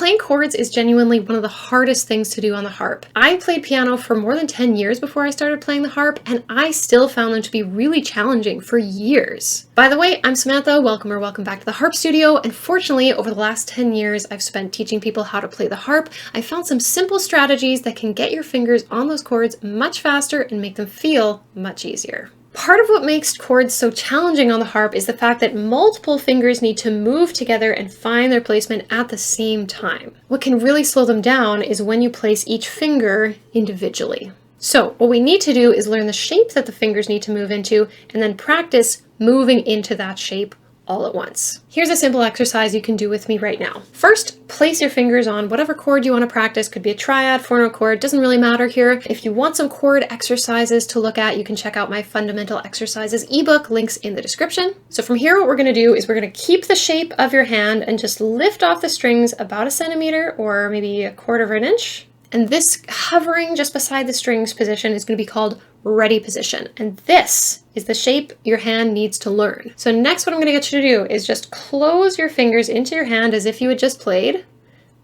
Playing chords is genuinely one of the hardest things to do on the harp. I played piano for more than 10 years before I started playing the harp, and I still found them to be really challenging for years. By the way, I'm Samantha, welcome back to the Harp Studio, and fortunately, over the last 10 years I've spent teaching people how to play the harp. I found some simple strategies that can get your fingers on those chords much faster and make them feel much easier. Part of what makes chords so challenging on the harp is the fact that multiple fingers need to move together and find their placement at the same time. What can really slow them down is when you place each finger individually. So what we need to do is learn the shape that the fingers need to move into and then practice moving into that shape all at once. Here's a simple exercise you can do with me right now. First, place your fingers on whatever chord you want to practice. Could be a triad, four-note chord, doesn't really matter here. If you want some chord exercises to look at, you can check out my Fundamental Exercises ebook, links in the description. So from here, what we're going to do is we're going to keep the shape of your hand and just lift off the strings about 1 centimeter or maybe 1/4 inch. And this hovering just beside the strings position is going to be called ready position. And this is the shape your hand needs to learn. So next what I'm going to get you to do is just close your fingers into your hand as if you had just played.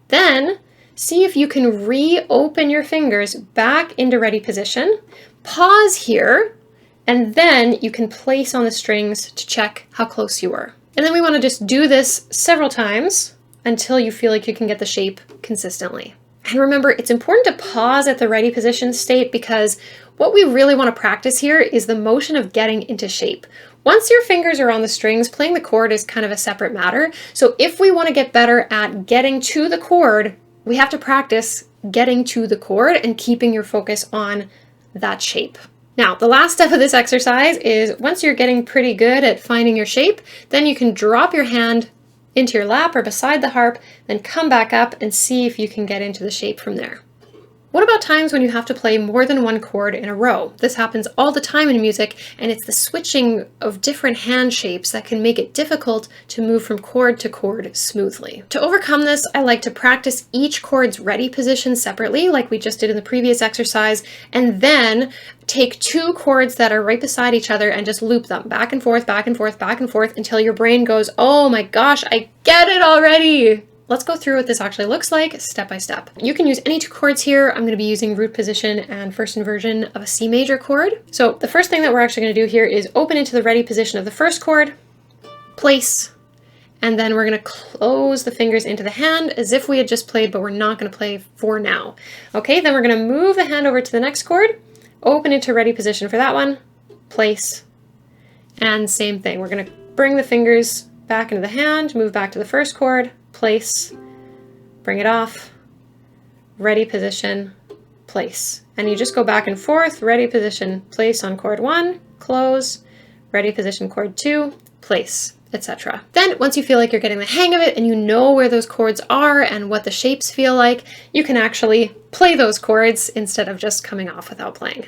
Then see if you can reopen your fingers back into ready position. Pause here, and then you can place on the strings to check how close you were. And then we want to just do this several times until you feel like you can get the shape consistently. And remember, it's important to pause at the ready position state because what we really want to practice here is the motion of getting into shape. Once your fingers are on the strings, playing the chord is kind of a separate matter. So if we want to get better at getting to the chord, we have to practice getting to the chord and keeping your focus on that shape. Now, the last step of this exercise is once you're getting pretty good at finding your shape, then you can drop your hand into your lap or beside the harp, then come back up and see if you can get into the shape from there. What about times when you have to play more than one chord in a row? This happens all the time in music, and it's the switching of different hand shapes that can make it difficult to move from chord to chord smoothly. To overcome this, I like to practice each chord's ready position separately, like we just did in the previous exercise, and then take 2 chords that are right beside each other and just loop them back and forth, back and forth, back and forth until your brain goes, oh my gosh, I get it already! Let's go through what this actually looks like step by step. You can use any 2 chords here. I'm going to be using root position and first inversion of a C major chord. So the first thing that we're actually going to do here is open into the ready position of the first chord, place, and then we're going to close the fingers into the hand as if we had just played, but we're not going to play for now. Okay, then we're going to move the hand over to the next chord, open into ready position for that one, place, and same thing. We're going to bring the fingers back into the hand, move back to the first chord, place, bring it off, ready position, place. And you just go back and forth, ready position, place on chord 1, close, ready position chord 2, place, etc. Then once you feel like you're getting the hang of it and you know where those chords are and what the shapes feel like, you can actually play those chords instead of just coming off without playing.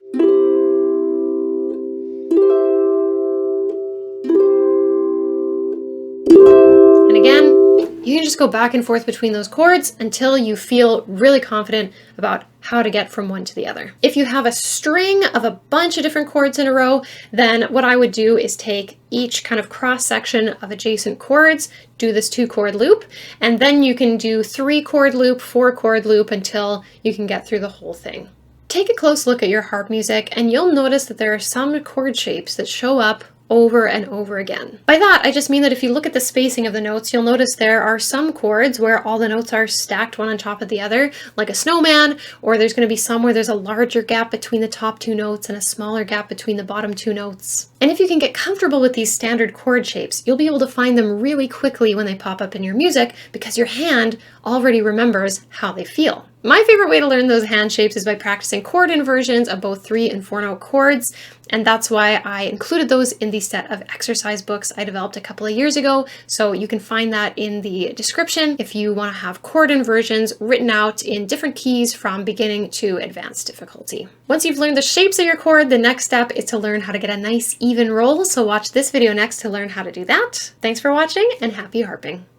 And again, you can just go back and forth between those chords until you feel really confident about how to get from one to the other. If you have a string of a bunch of different chords in a row, then what I would do is take each kind of cross section of adjacent chords, do this 2-chord loop, and then you can do 3-chord loop, 4-chord loop until you can get through the whole thing. Take a close look at your harp music and you'll notice that there are some chord shapes that show up over and over again. By that, I just mean that if you look at the spacing of the notes, you'll notice there are some chords where all the notes are stacked one on top of the other, like a snowman, or there's going to be some where there's a larger gap between the top 2 notes and a smaller gap between the bottom 2 notes. And if you can get comfortable with these standard chord shapes, you'll be able to find them really quickly when they pop up in your music because your hand already remembers how they feel. My favorite way to learn those hand shapes is by practicing chord inversions of both 3- and 4-note chords, and that's why I included those in the set of exercise books I developed a couple of years ago, so you can find that in the description if you want to have chord inversions written out in different keys from beginning to advanced difficulty. Once you've learned the shapes of your chord, the next step is to learn how to get a nice even roll, so watch this video next to learn how to do that. Thanks for watching, and happy harping!